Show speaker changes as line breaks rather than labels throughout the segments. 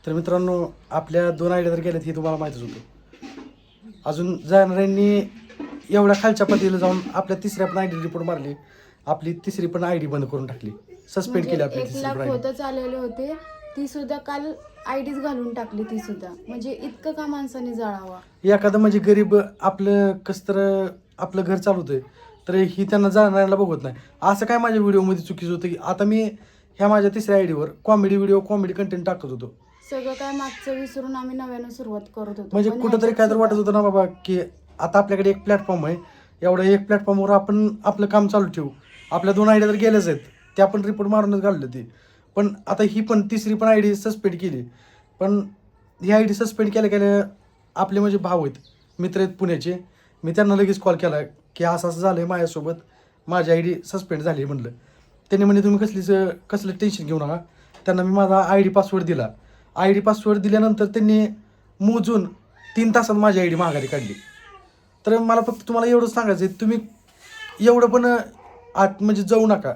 तर मित्रांनो, आपल्या 2 आयडिया तर गेल्यात हे तुम्हाला माहितीच होतं. अजून जाणाऱ्यांनी एवढ्या खालच्या पद्धतीला जाऊन आपल्या तिसऱ्या पण आयडी रिपोर्ट मारली, आपली तिसरी पण आयडी बंद करून टाकली, सस्पेंड केली आपली
1
तिसरी
लाख
पण आयडी.
होतच आलेले होते, ती सुद्धा काल आयडीच घालून टाकली ती सुद्धा. म्हणजे इतकं का माणसाने जळावा.
एखादं म्हणजे गरीब आपलं कसं तर आपलं घर चालवतंय, तर ही त्यांना जाणाऱ्याला बघत नाही. असं काय माझ्या व्हिडिओमध्ये चुकीचं होतं की आता मी ह्या माझ्या तिसऱ्या आयडीवर कॉमेडी व्हिडिओ, कॉमेडी कंटेंट टाकत होतो.
सगळं काय मागचं विसरून आम्ही नव्यानं सुरुवात करत होतो.
म्हणजे
पण
कुठंतरी
ह्याच्यात
काय तर वाटत
सुद्धा-
होतं ना बाबा, की आता आपल्याकडे एक प्लॅटफॉर्म आहे, एवढ्या एक प्लॅटफॉर्मवर आपण आपलं काम चालू ठेवू. आपल्या 2 आयडिया तर गेल्याच आहेत, ते आपण रिपोर्ट मारूनच घाललं ते. पण आता ही पण तिसरी पण आयडी सस्पेंड केली. पण ही आयडी सस्पेंड केल्या केल्या आपले म्हणजे भाऊ आहेत, मित्र आहेत पुण्याचे. मी त्यांना लगेच कॉल केला की असं असं झालं आहे माझ्यासोबत, माझी आयडी सस्पेंड झाली म्हणलं. त्यांनी म्हणजे तुम्ही कसलं टेन्शन घेऊ नका. त्यांना मी माझा आयडी पासवर्ड दिला. आयडी पासवर्ड दिल्यानंतर त्यांनी मोजून 3 तासात माझी आयडी माघारी काढली. तर मला फक्त तुम्हाला एवढंच सांगायचं आहे, तुम्ही एवढं पण आत म्हणजे जाऊ नका.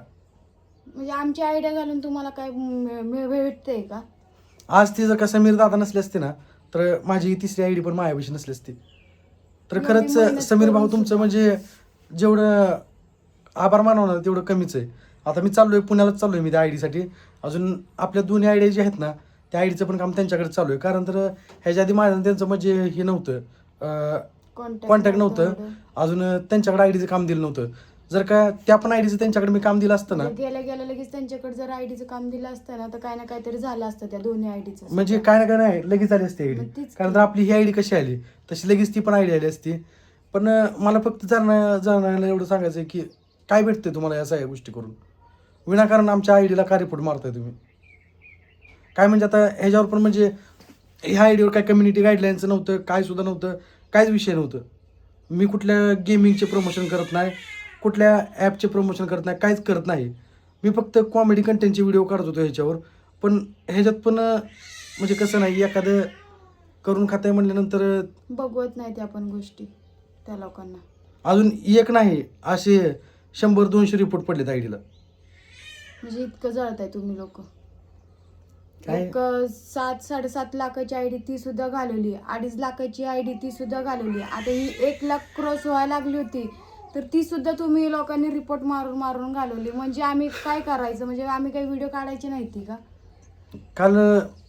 म्हणजे आमची आयडिया घालून तुम्हाला काय भेटतंय का?
आज ती जर का समीर दादा नसले असते ना, तर माझी तिसरी आयडी पण माझ्यापाशी नसली असती. तर
एवढी
खरंच
मेहनत
समीर भाऊ
करून
तुमचं
सुद्धा.
म्हणजे जेवढं आभार मानवणार तेवढं कमीच आहे. आता मी चाललोय पुण्यालाच चाललोय मी त्या आयडीसाठी. अजून आपल्या दोन्ही आयडिया जे आहेत ना, त्या आयडीचं पण काम त्यांच्याकडे चालू आहे. कारण तर ह्याच्या आधी माझं त्यांचं म्हणजे हे नव्हतं, कॉन्टॅक्ट नव्हतं. अजून त्यांच्याकडे आयडीचं काम दिलं नव्हतं. जर का त्या पण आयडीचं त्यांच्याकडे मी काम दिलं असतं ना,
म्हणजे गेल्या गेल्या लगेच त्यांच्याकडे जर आयडीचं काम दिलं असतं ना, तर काय ना काहीतरी झालं असतं त्या दोन्ही आयडीचं.
म्हणजे काय ना काय नाही लगेच आली असते
मग
आयडी.
तीच
कारण
की.
तर आपली ही आयडी कशी आली तशी लगेच ती पण आयडी आली असती. पण मला फक्त जाणाऱ्याला एवढं सांगायचं आहे की काय भेटते तुम्हाला या सगळ्या गोष्टी करून. विनाकारण आमच्या आयडीला का रिपोर्ट मारताय तुम्ही? काय म्हणजे आता ह्याच्यावर पण म्हणजे ह्या आयडीवर काय कम्युनिटी गाईडलाईनचं नव्हतं, काय सुद्धा नव्हतं, काहीच विषय नव्हतं. मी कुठल्या गेमिंगचे प्रमोशन करत नाही, कुठल्या ॲपचे प्रमोशन करत नाही, काहीच करत नाही. मी फक्त कॉमेडी कंटेंटचे व्हिडिओ काढत होतो ह्याच्यावर. पण ह्याच्यात पण म्हणजे कसं नाही, एखादं करून खाताय म्हटल्यानंतर
बघवत नाही त्या पण गोष्टी त्या लोकांना.
अजून एक नाही, असे 100-200 रिपोर्ट पडलेत आयडीला.
म्हणजे इतकं जळताय तुम्ही लोक.
काय?
एक 7-7.5 लाखाची आयडी ती सुद्धा घालवली, 2.5 लाखाची आयडी ती सुद्धा घालवली. आता ही 1 लाख क्रॉस व्हायला लागली होती, तर ती सुद्धा तुम्ही लोकांनी रिपोर्ट मारून मारून घालवली. म्हणजे आम्ही काय करायचं? म्हणजे आम्ही काही व्हिडिओ काढायची नाही का?
काल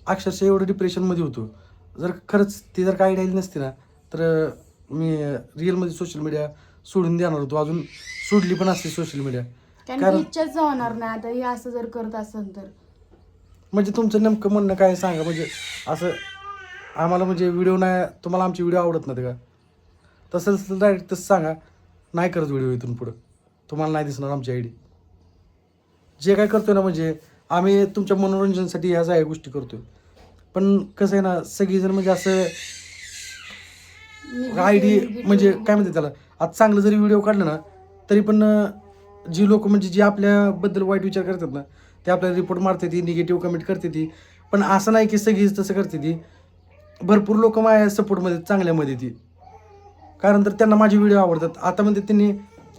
अक्षरशः एवढं डिप्रेशनमध्ये होतो. जर खरंच ती जर का आयडिया आली नसती ना, तर मी रिअलमध्ये सोशल मीडिया सोडून देणार होतो. अजून सोडली पण असते सोशल मीडिया.
कारण की इच्छाच होणार नाही आता हे असं जर करत असेल तर.
म्हणजे तुमचं नेमकं म्हणणं काय सांगा. म्हणजे असं आम्हाला म्हणजे व्हिडिओ नाही, तुम्हाला आमचे व्हिडिओ आवडत नाहीत का? तसं डायरेक्ट तसं सांगा, नाही करत व्हिडिओ इथून पुढं, तुम्हाला नाही दिसणार आमची आयडी. जे काय करतोय ना, म्हणजे आम्ही तुमच्या मनोरंजनासाठी ह्या सगळ्या गोष्टी करतोय. पण कसं आहे ना, सगळीजण म्हणजे असं आयडी म्हणजे काय म्हणते त्याला, आज चांगलं जरी व्हिडिओ काढलं ना, तरी पण जी लोक म्हणजे जी आपल्याबद्दल वाईट विचार करतात ना, ते आपल्याला रिपोर्ट मारते ती, निगेटिव्ह कमेंट करते ती. पण असं नाही की सगळीच तसं करते ती. भरपूर लोक माझ्या सपोर्टमध्ये चांगल्यामध्ये ती, कारण तर त्यांना माझे व्हिडिओ आवडतात. आता म्हणजे त्यांनी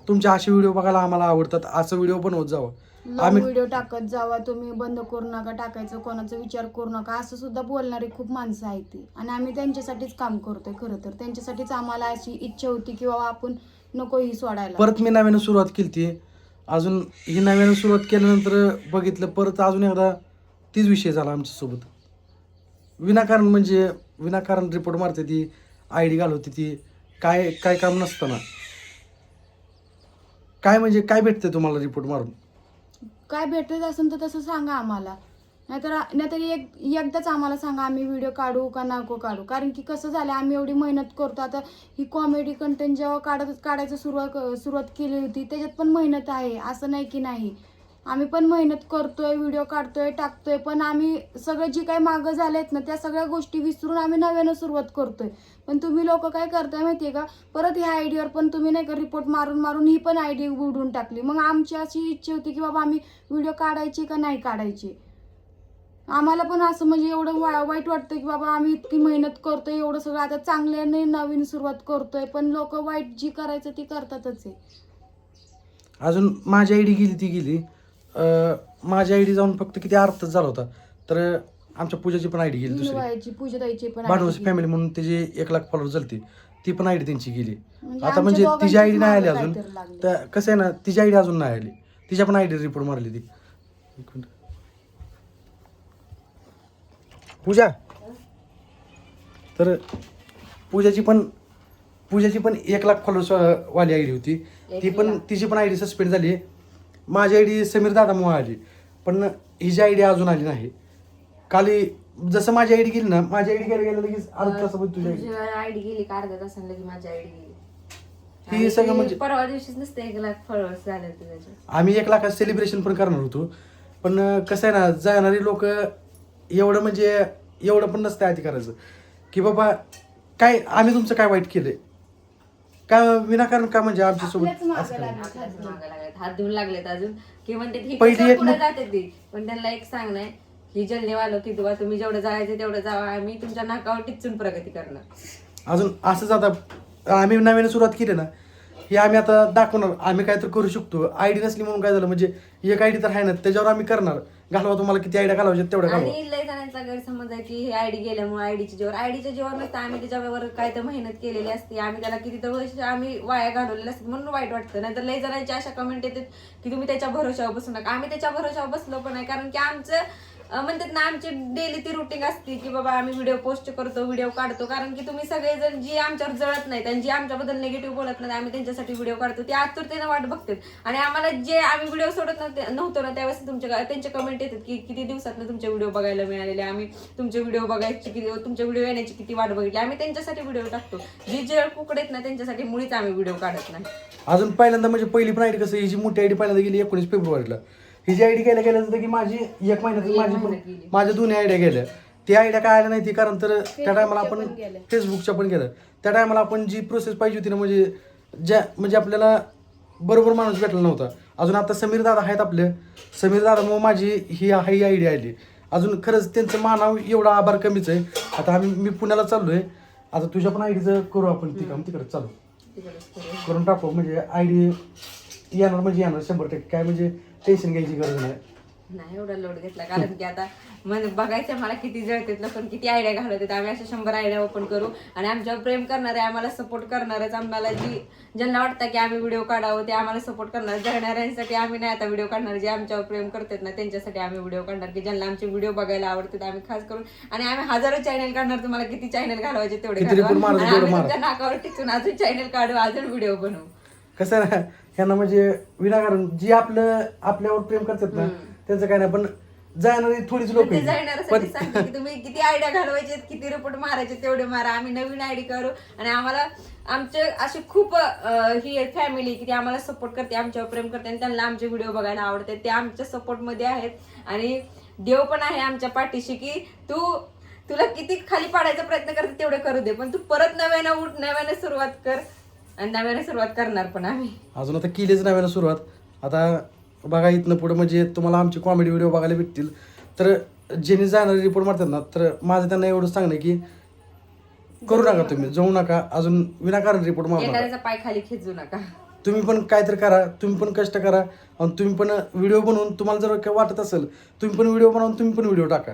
तुमचे असे व्हिडिओ बघायला आम्हाला आवडतात, असं व्हिडिओ बनवत जावं.
लॉंग व्हिडिओ टाकत जावा तुम्ही, बंद करू नका टाकायचं, कोणाचा विचार करू नका, असं सुद्धा बोलणारी खूप माणसं आहेत ती. आणि आम्ही त्यांच्यासाठीच काम करतोय. खरं तर त्यांच्यासाठीच आम्हाला अशी इच्छा होती की बाबा आपण नको ही सोडायला.
परत मी नव्यानं सुरुवात केली ती. अजून ही नव्यानं सुरुवात केल्यानंतर बघितलं परत अजून एकदा तीच विषय झाला आमच्यासोबत. विनाकारण म्हणजे विनाकारण रिपोर्ट मारते ती, आय डी घालवते ती, काय काय काम नसताना. काय म्हणजे काय भेटतं तुम्हाला रिपोर्ट मारून?
काय भेटत असेल तर तसं सांगा आम्हाला. नाहीतर एकदाच आम्हाला सांगा, आम्ही व्हिडिओ काढू का नको काढू. कारण की कसं झालं, आम्ही एवढी मेहनत करतो. आता ही कॉमेडी कंटेंट जेव्हा काढायचं सुरुवात केली होती, त्याच्यात पण मेहनत आहे, असं नाही की नाही. आम्ही पण मेहनत करतोय, व्हिडिओ काढतोय, टाकतोय. पण आम्ही सगळं जी काही मागं झालेत ना, त्या सगळ्या गोष्टी विसरून आम्ही नव्यानं सुरुवात करतोय. पण तुम्ही लोक काय करताय माहिती आहे का, परत ह्या आयडीवर पण तुम्ही नाही का रिपोर्ट मारून मारून ही पण आयडी उडवून टाकली. मग आमची अशी इच्छा होती की बाबा आम्ही व्हिडिओ काढायची का नाही काढायची. आम्हाला पण असं म्हणजे एवढं वाईट वाटतं की बाबा आम्ही इतकी मेहनत करतोय, एवढं सगळं आता चांगल्याने नवीन सुरुवात करतोय, पण लोक वाईट जी करायचं ती करतातच आहे.
अजून माझी आयडी गेली ती गेली. माझी आयडी जाऊन फक्त किती अर्थच झाला होता. तर आमच्या पूजाची पण आयडी गेली दुसरी
व्हायची पूजाताईची पण
भांडवस
ID
फॅमिली म्हणून त्याची 1 लाख फॉलोअर झालती, ती पण आयडी त्यांची गेली.
म्हणजे
आता
आमच्या
म्हणजे तिची
दोघांचीच
आयडी नाही आली
मागं
अजून,
काहीतरी लागलं.
तर कसं आहे ना तिची आयडी अजून नाही आली, तिच्या पण आयडी रिपोर्ट मारली ती. एक मिनिट. पूजा तर पूजाची पण 1 लाख फॉलोअर्स वाली आयडी होती, ती पण तिची पण आयडी सस्पेंड झाली. माझी आयडी समीर दादामुळे आली, पण हिची आयडी अजून आली नाही. काल जसं माझी आयडी गेली ना, माझी आयडी गेली लगेच अर्धा तासामध्ये तुझी
आयडी गेली का अर्ध्या तासांनी लगेच माझी आयडी गेली.
ही सगळं म्हणजे
परवा दिवशीच नसते 1 लाख फॉलोअर्स झाले होते त्याचे.
आम्ही 1 लाखाचं सेलिब्रेशन पण करणार होतो, पण कसं आहे ना जाणारी लोक एवढं म्हणजे एवढं पण नसतं आधी करायचं की बाबा काय आम्ही तुमचं काय वाईट केलंय, काय विनाकारण का म्हणजे आमच्यासोबत
आपल्याच मागं
असं करायचं.
लागलं.
हात मागं लागलेत, हात धुवून लागलेत अजून की म्हणते ही
पहिली
कशाला
एक
पुढे
मग-
जाते ती. पण त्यांना एक सांग नाही ही जल्लेवालो की तुला तुम्ही जेवढं जायचं तेवढं जावा, आम्ही तुमच्या नाकावर टिचून प्रगती करणार.
अजून असंच आता आम्ही नव्याने सुरुवात केली ना, हे आम्ही आता दाखवणार आम्ही काय तर करू शकतो. आयडी नसली म्हणून काय झालं म्हणजे एक आयडी तर आहे ना, त्याच्यावर आम्ही करणार. घालवा तुम्हाला किती आयडिया घालावचे तेवढं घालवा.
आणि लय जणांचा गैरसमज आहे की हे आयडी गेल्यामुळे आयडीच्या जीवावर नसतं, आम्ही त्याच्यावर काय तर मेहनत केलेली असते, आम्ही त्याला किती तर वर्ष आम्ही वाया घालवलेलं असतं म्हणून वाईट वाटतं. नाहीतर लय जणांची अशा कमेंट येतात की तुम्ही त्याच्या भरोशावर बसू नका. आम्ही त्याच्या भरोशावर बसलो पण नाही, कारण की आमचं म्हणतात ना आमची डेली ती रुटीन असते की बाबा आम्ही व्हिडिओ पोस्ट करतो, व्हिडिओ काढतो. कारण की तुम्ही सगळेजण जी आमच्यावर जळत नाहीत आणि जी आमच्याबद्दल निगेटिव्ह बोलत नाही आम्ही त्यांच्यासाठी व्हिडिओ काढतो, ते आतुरतेनं वाट बघतात. आणि आम्हाला जे आम्ही व्हिडिओ सोडत नव्हतो ना त्यावेळेस त्यांचे कमेंट येतात की किती दिवसात तुमचे व्हिडिओ बघायला मिळालेले, आम्ही तुमचे व्हिडिओ बघायची किती, तुमचे व्हिडिओ येण्याची किती वाट बघितली. आम्ही त्यांच्यासाठी व्हिडिओ टाकतो. जी जळ कुकडेत ना त्यांच्यासाठी मुळीच आम्ही व्हिडिओ काढत नाही.
अजून पहिल्यांदा म्हणजे पहिली पण आयडी कसं हिची मोठी आयडी पहिल्यांदा गेली 19 फेब्रुवारीला. हिची आयडी गेल्या होतं की माझी 1 महिन्यात माझ्या दोन्ही आयडिया गेल्या. ती आयडिया काय आल्या नाही ती, कारण तर त्या टायमाला आपण फेसबुकच्या पण गेलं. त्या टायमाला आपण जी प्रोसेस पाहिजे होती ना म्हणजे आपल्याला बरोबर माणूस भेटला नव्हता. अजून आता समीर दादा आहेत आपले, समीर दादा मग माझी ही आयडिया आली. अजून खरंच त्यांचं मानाव एवढा आभार कमीच आहे. आता मी पुण्याला चाललोय, आता तुझ्या पण आयडीचं करू आपण ती काम तिकडे चालू करून टाकू. म्हणजे आयडी येणार म्हणजे येणार 100%. काय म्हणजे टेन्शन घ्यायची गरज
नाही एवढा लोड घेतला, कारण की आता बघायचं मला किती जळतात लोक, किती आयडिया घालवतात. आम्ही अशा 100 आयडिया ओपन करू आणि आमच्यावर प्रेम करणारे, आम्हाला सपोर्ट करणारच, आम्हाला ज्यांना वाटतं की आम्ही व्हिडिओ काढावं ते आम्हाला सपोर्ट करणार. जगणाऱ्यांसाठी आम्ही नाही आता व्हिडिओ काढणार, जे आमच्यावर प्रेम करतात ना त्यांच्यासाठी आम्ही व्हिडिओ काढणार, की ज्यांना आमचे व्हिडिओ बघायला आवडतात आम्ही खास करून. आणि आम्ही हजारो चॅनल काढणार, तुम्हाला किती चॅनल घालवायचे तेवढे
किती report मारायचे
घालवा. आणि
तेवढे
आम्ही तुमच्या नाकावर टिचून अजून चॅनल काढू, अजून व्हिडिओ बनवू.
कसं आहे ना, ह्यांना म्हणजे विनाकारण जी आपल्यावर प्रेम करतात ना त्यांचं काय नाही, पण जाणारी थोडीच लोक
ते जाणाऱ्यासाठी सांगते की तुम्ही किती आयडिया घालवायचे, किती रिपोर्ट मारायचे तेवढे मारा. आम्ही नवीन आयडी करू आणि आम्हाला आमचे असे खूप ही फॅमिली की ती आम्हाला सपोर्ट करते, आमच्यावर प्रेम करते आणि त्यांना आमचे व्हिडिओ बघायला आवडते. ते आमच्या सपोर्टमध्ये आहेत आणि देव पण आहे आमच्या पाठीशी की तुला किती खाली पाडायचा प्रयत्न करते तेवढे करू दे, पण तू परत नव्यानं उठ, नव्यानं सुरुवात कर. आणि नव्याने सुरुवात करणार पण आम्ही.
अजून आता केलीच नव्यानं सुरुवात. आता बघा इथनं पुढे म्हणजे तुम्हाला आमचे कॉमेडी व्हिडिओ बघायला भेटतील. तर ज्यांनी जाणारे रिपोर्ट मारतात ना, तर माझं त्यांना एवढंच सांगणं की करू नका, तुम्ही जाऊ नका, अजून विनाकारण रिपोर्ट मारू नका.
एखाद्याचा पाय खाली खेचू नका.
तुम्ही पण काहीतरी करा, तुम्ही पण कष्ट करा आणि तुम्ही पण व्हिडिओ बनवून तुम्हाला जर काय वाटत असेल तुम्ही पण व्हिडिओ बनवून तुम्ही पण व्हिडिओ टाका.